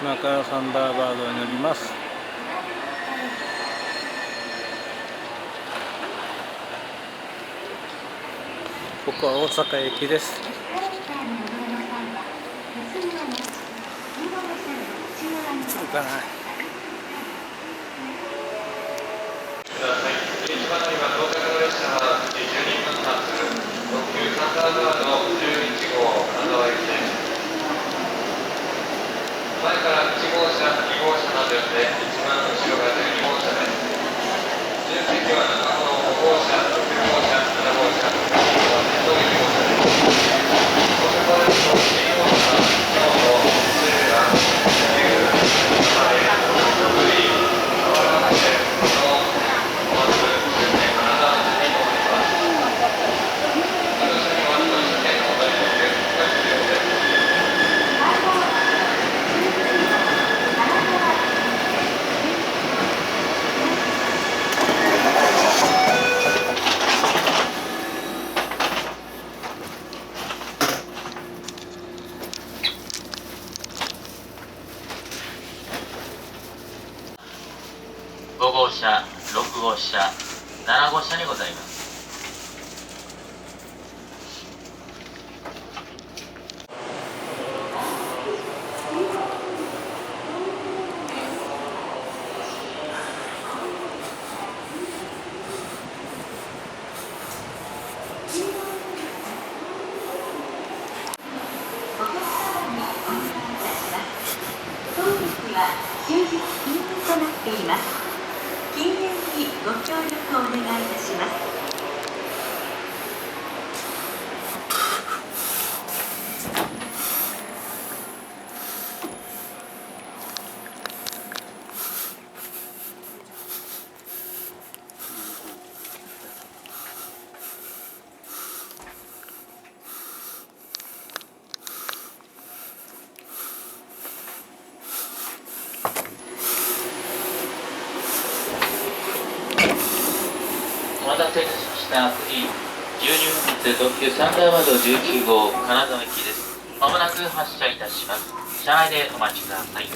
今からサンダーバードに乗ります。ここは大阪駅です。そうかな。前から1号車、2号車などよって一番後ろが12号車です。順席は中野5号車、6号車、7号車、8号車です。ご所在の2号車、京都、敦賀、旧、浜根、福井、河原町、小松、終点金沢町に停まります。ご乗車には乗車券のお取り込みが必要です。5号車、6号車、7号車にございます。当席は終日禁煙となっています。禁煙にご協力をお願いいたします。お待たせいたしました。9時12分発特急サンダーバード19号金沢駅です。まもなく発車いたします。車内でお待ちください。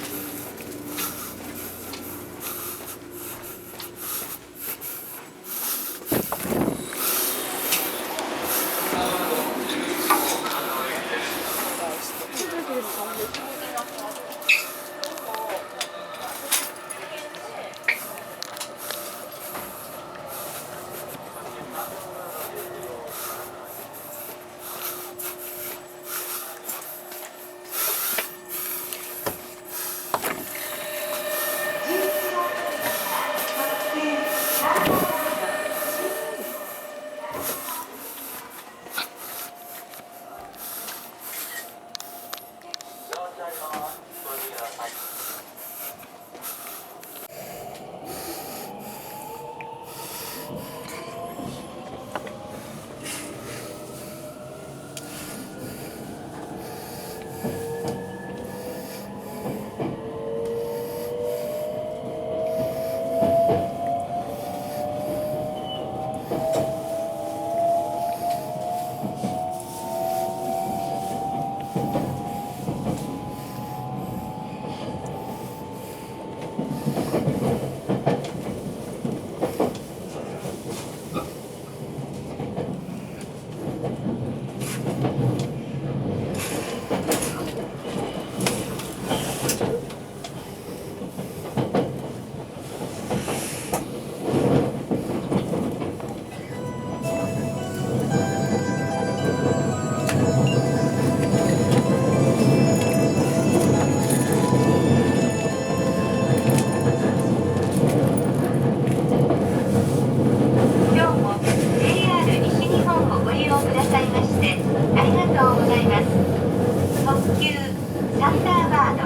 サンダーバード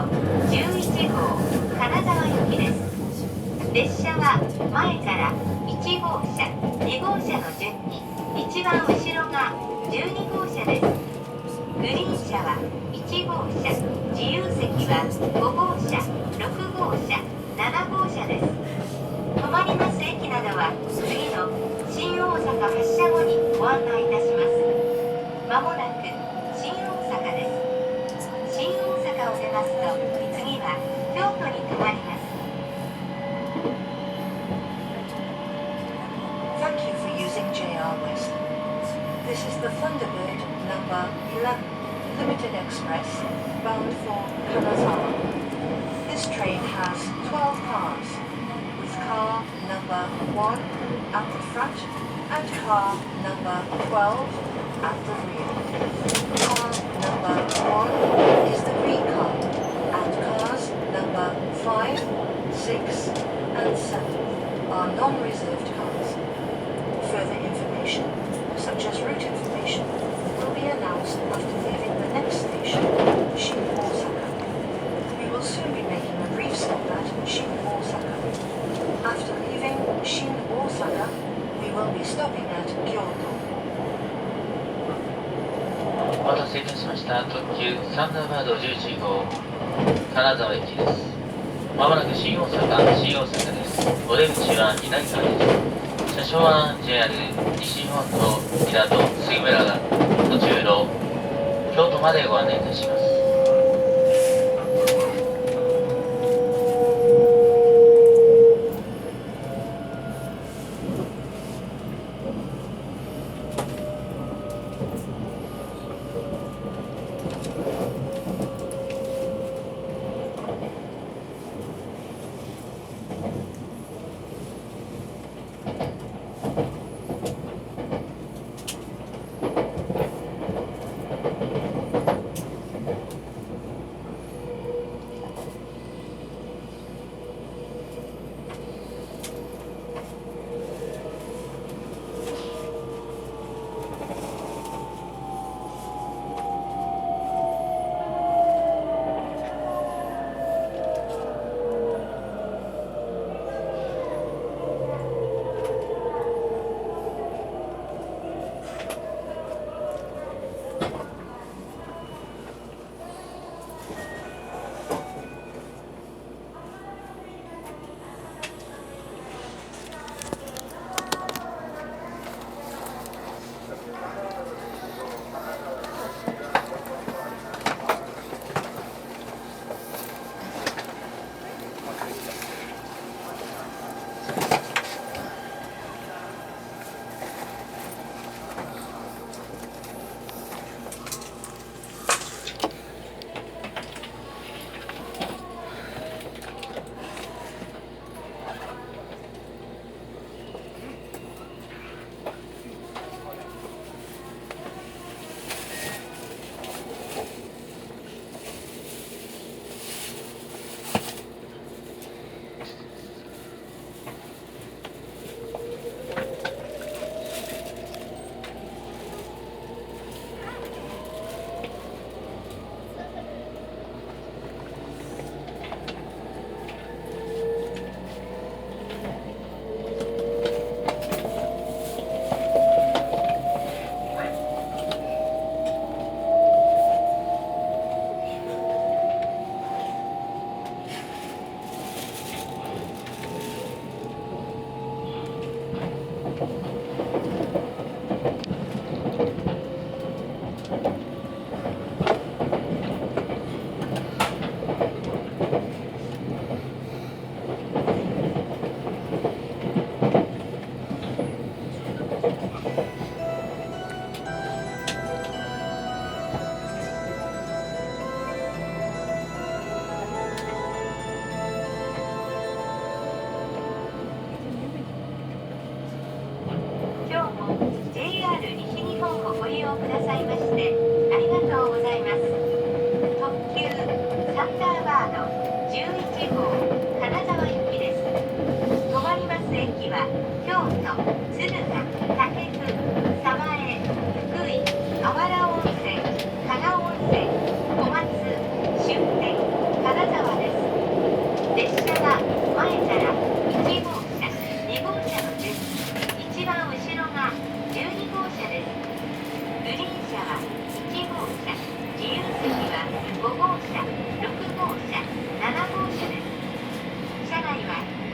11号金沢行きです。列車は前から1号車、2号車の順に一番後ろが12号車です。グリーン車は1号車、自由席は5号車、6号車、7号車です。止まります駅などは次の新大阪発車後にご案内いたします。まもなく新大阪です。新大阪を出ますと次はに停まります。Thank you for using JR West. This is the Thunderbird number 11 Limited Express bound for Kanazawa. This train has 12 cars, with car number 1 at the front and car number 12 at the rear. Car number 1 is the rear car, and cars number 5, 6, and 7 are non-reserved cars. Further information, such as route information, will be announced after leaving the next station, Shin Osaka. We will soon be making a brief stop at Shin Osaka. After leaving Shin Osaka, we will be stopping at Kyoto. お待たせいたしました。特急サンダーバード11号金沢駅です。まもなく新大阪です。お出口は左側です。車掌は JR 西日本と港杉村が途中の京都までご案内いたします。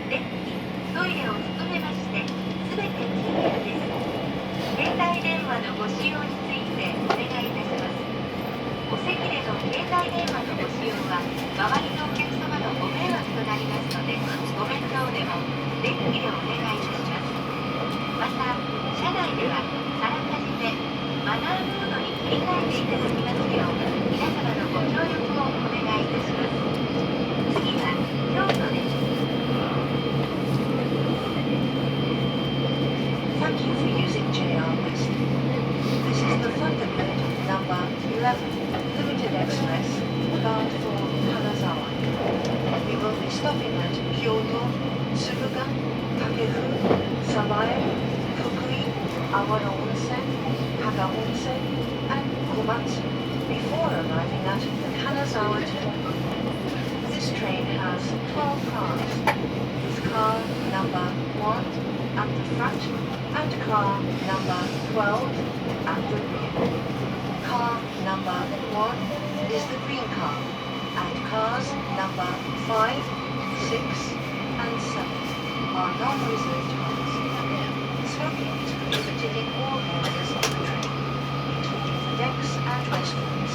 電気、トイレを含めまして、すべて禁煙です。Asuka, Kakefu, Sabae, Fukui, Awara Onsen, Haga Onsen, and Komatsu before arriving at the Kanazawa Terminal. This train has 12 cars, with car number 1 at the front and car number 12 at the rear. Car number 1 is the green car, and cars number 5, 6, and 7 are non-reserved cars. Smoking is prohibited in all areas of the train, including the decks and restrooms.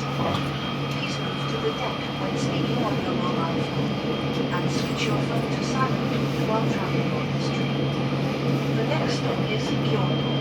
Please move to the deck when speaking on your mobile phone, and switch your phone to silent while traveling on this train. The next stop is Kyoto.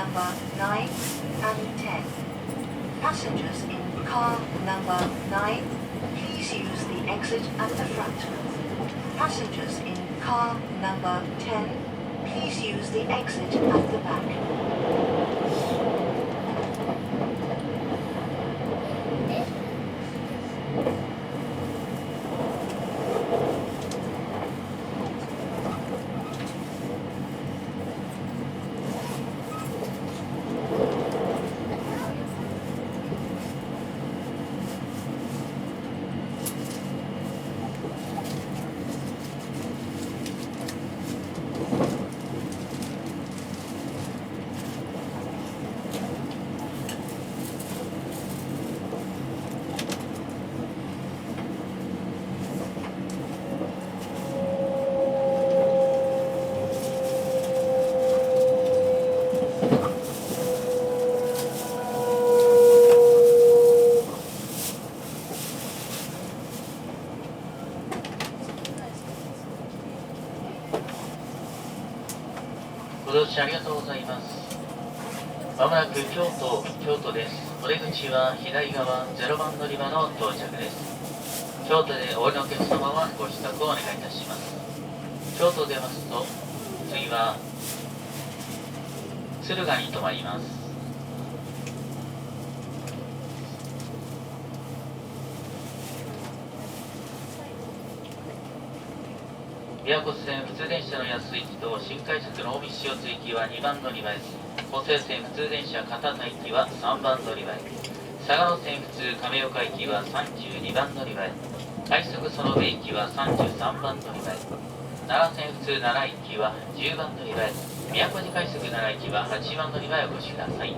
number 9 and 10. Passengers in car number 9, please use the exit at the front. Passengers in car number 10, please use the exit at the back. ご乗車ありがとうございます。まもなく京都です。お出口は左側0番乗り場の到着です。京都でお降りのお客様はご支度をお願いいたします。京都を出ますと、次は敦賀に停まります。琵琶湖線普通電車の安行きと新快速の近江塩津行きは2番乗り場です。湖西線普通電車片田行きは3番乗り場へ。嵯峨野線普通亀岡行きは32番乗り場へ。快速園部行きは33番乗り場へ。奈良線普通奈良行きは10番乗り場へ。宮古寺快速奈良行きは8番乗り場へお越しください。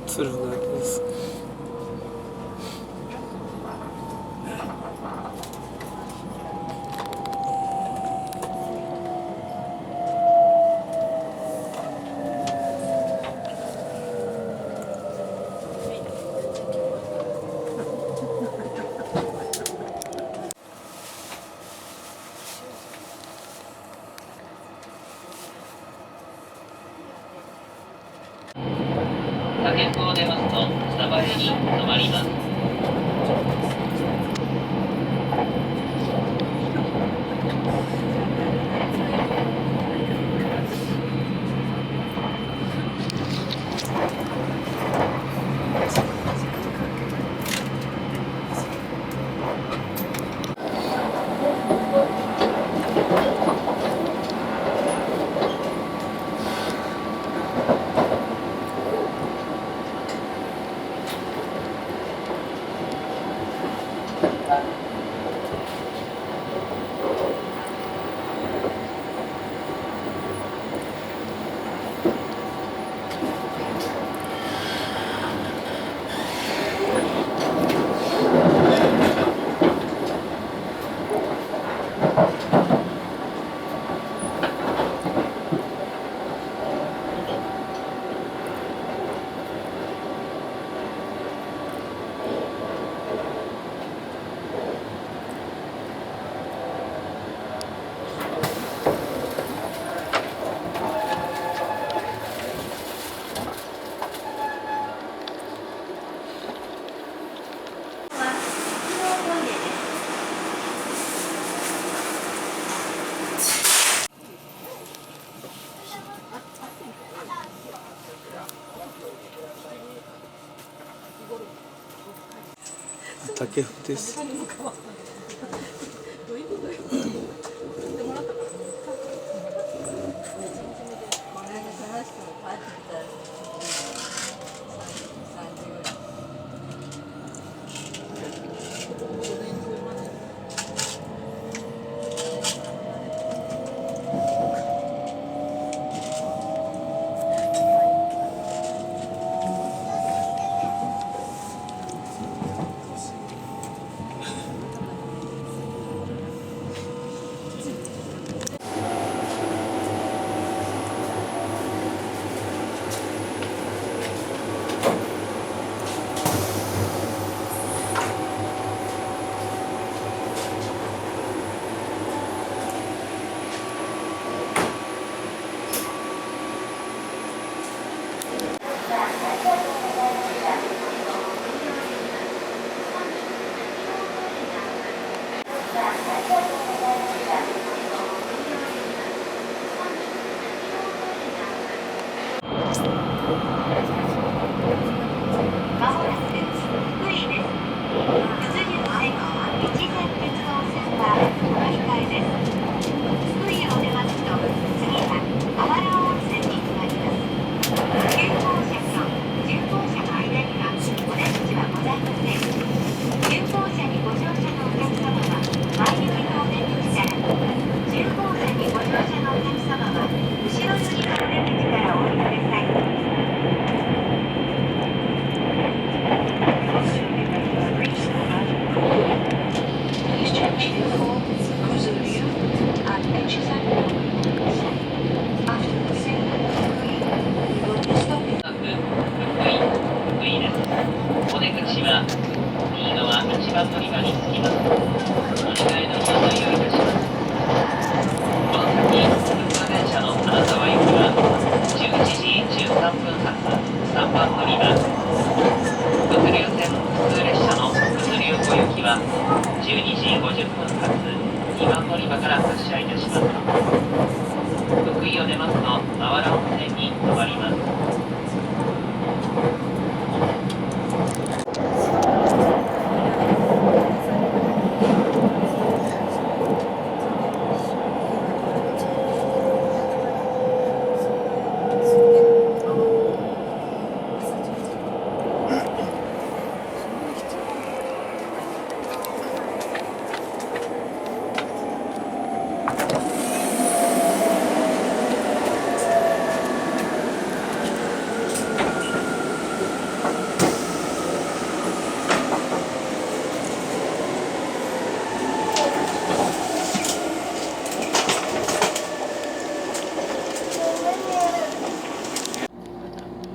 敦賀です。竹子を出ますと鯖江に停まります。竹風です。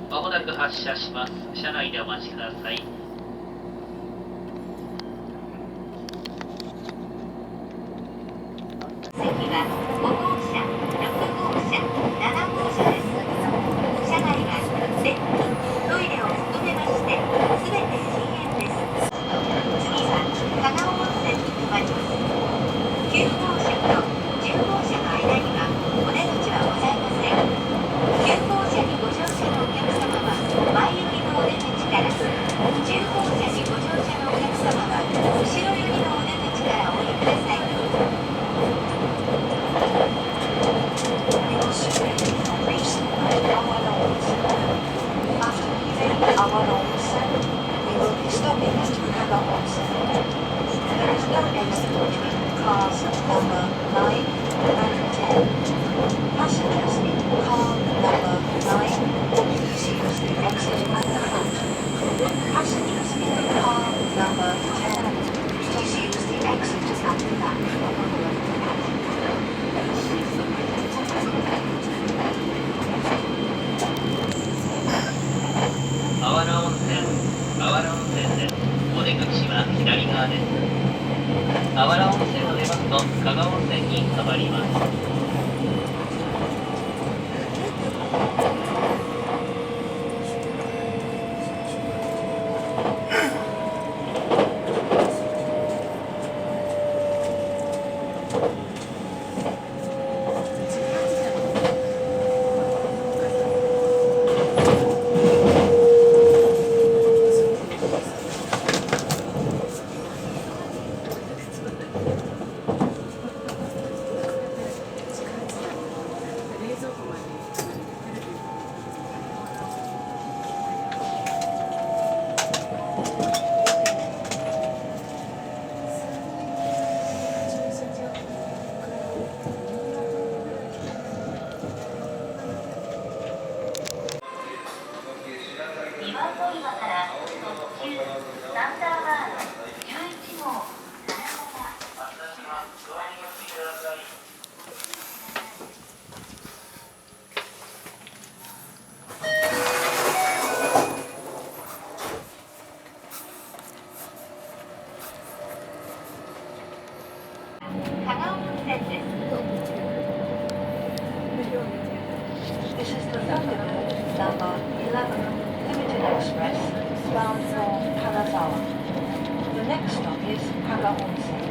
まもなく発車します。車内でお待ちください。席は5号車、6号車、7号車です。車内は電気、トイレを含めましてすべて禁煙です。次は加賀温泉に停まります。9号車と10号車の間にはお出口はございません。9号車にご乗車のお客様は前行きのお出口から、10号車にご乗車のお客様は後ろ寄りのお出口からお降りください。あわら温泉を出ますと加賀温泉に停まります。is Kaga Onsen.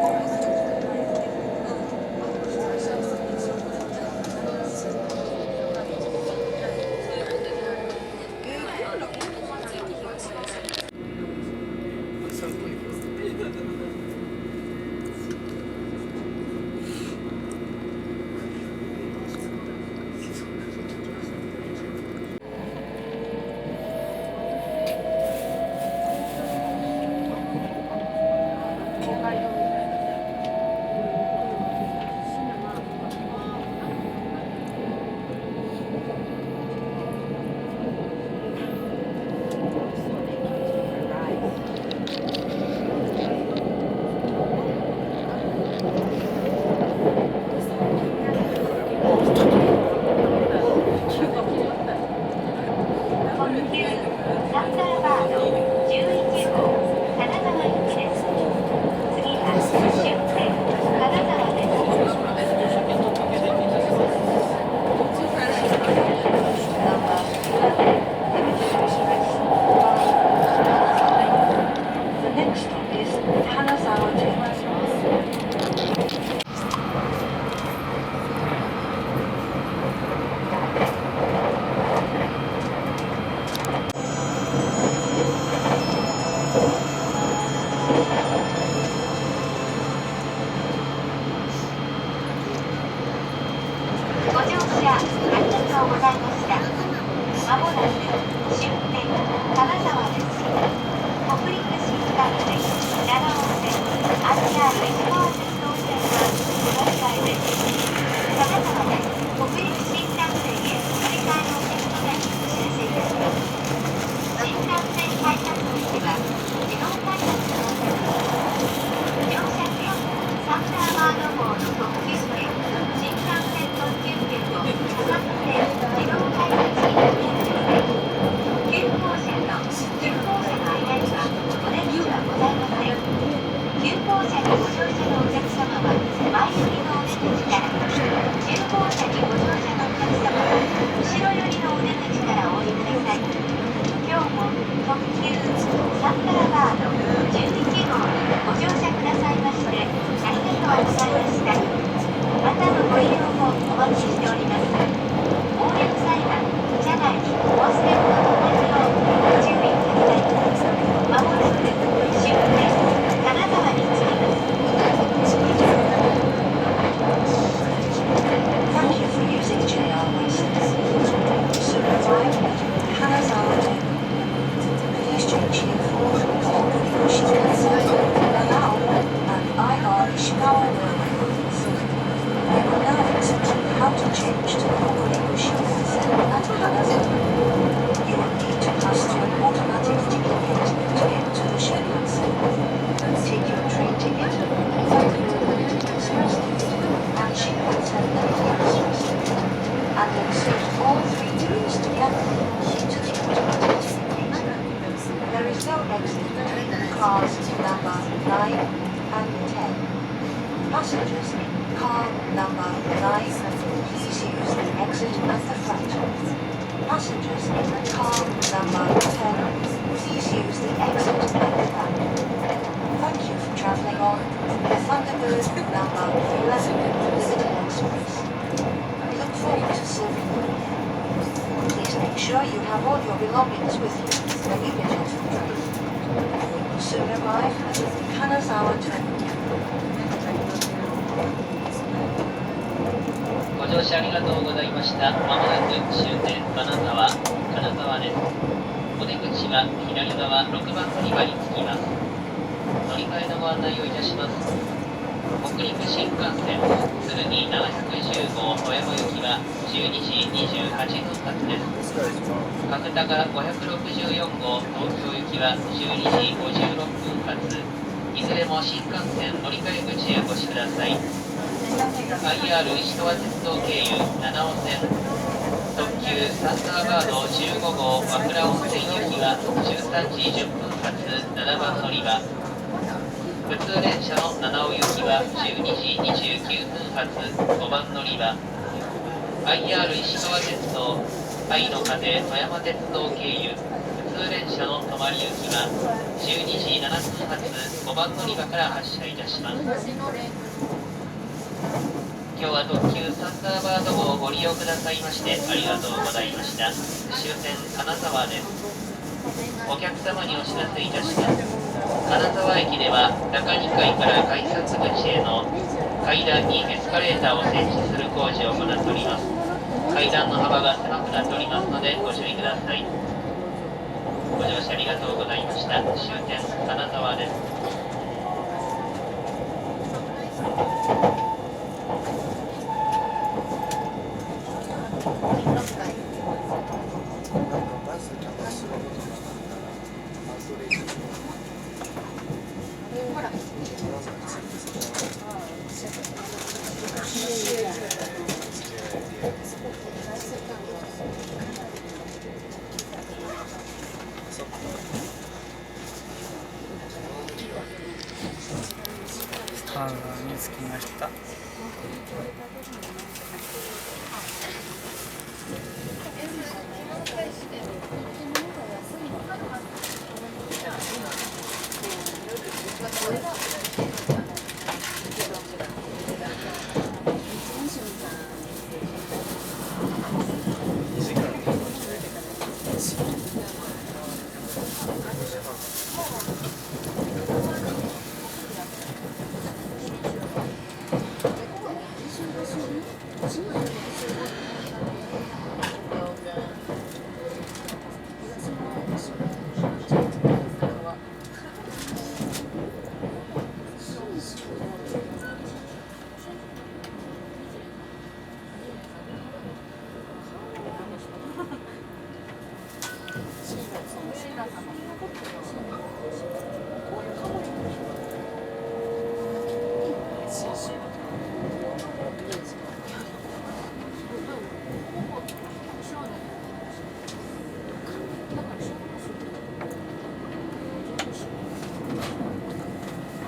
こまもなく終点金沢です。北陸新幹線、長尾線、IR 石川鉄道線はお乗り換えです。金沢で北陸新幹線へ乗り換えの線となりお知らせいたします。新幹線改札口は自動改札となっています。乗車券、サンダーバード号の特急券、新幹線特急券を飾って自動改札にご入ください。急行車と10号車の間にはお出口はございません。急行車にご乗車のお客様は前寄りのお出口から、10号車にご乗車のお客様は後ろ寄りのお出口からお降りください。今日も特急サンダーバード11号にご乗車くださいましてありがとうございました。またのご利用もお待ちしております。お降りの際は車内にお忘れ物のないようご注意ください。まもなく終点金沢に着きます。Thank you for using JR West. Soon arrive at Kanazawa Terminal. Please change here for Hokuriku Shinkansen, Nanao, and IR Ishikawa railways. We will now explain how to change to Hokuriku Shinkansen at Kanazawa. You will need to pass through an automatic ticket gate to get to the Shinkansen. Take your train ticket, Tokyo Limited Express ticket, and Shinkansen Limited Express ticket, and insert all three tickets together into the automatic ticket gate. There is no exit between cars number 9 and 10. Passengers in car number 9, please use the exit at the front. Passengers in car number 10, please use the exit at the back. Thank you for traveling on the Thunderbird number 11 Limited Express. We look forward to serving you again. Please make sure you have all your belongings with you when you get off the train. We will soon arrive at Kanazawa Terminal. ご乗車ありがとうございました。まもなく終点金沢です。お出口は左側6番乗り場に着きます。乗り換えのご案内をいたします。北陸新幹線鶴見710号富山行きは12時28分発です。角高564号東京行きは12時56分発。いずれも新幹線乗り換え口へお越しください。IR 石川鉄道経由七尾線特急サンダーバード15号和倉温泉行きは13時10分発7番乗り場。普通電車の七尾行きは12時29分発5番乗り場。IR 石川鉄道愛の風富山鉄道経由普通電車の泊まり行きは12時7分発5番乗り場から発車いたします。今日は特急サンダーバード号をご利用くださいましてありがとうございました。終点金沢です。お客様にお知らせいたします。金沢駅では中2階から改札口への階段にエスカレーターを設置する工事を行っております。階段の幅が狭くなっておりますのでご注意ください。ご乗車ありがとうございました。終点金沢です。ターナーに着きました。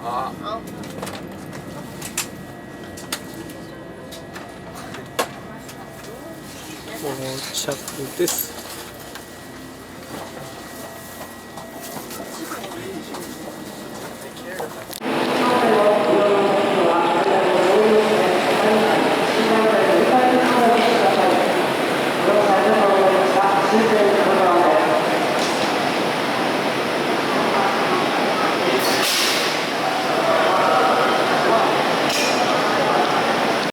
あ到着です。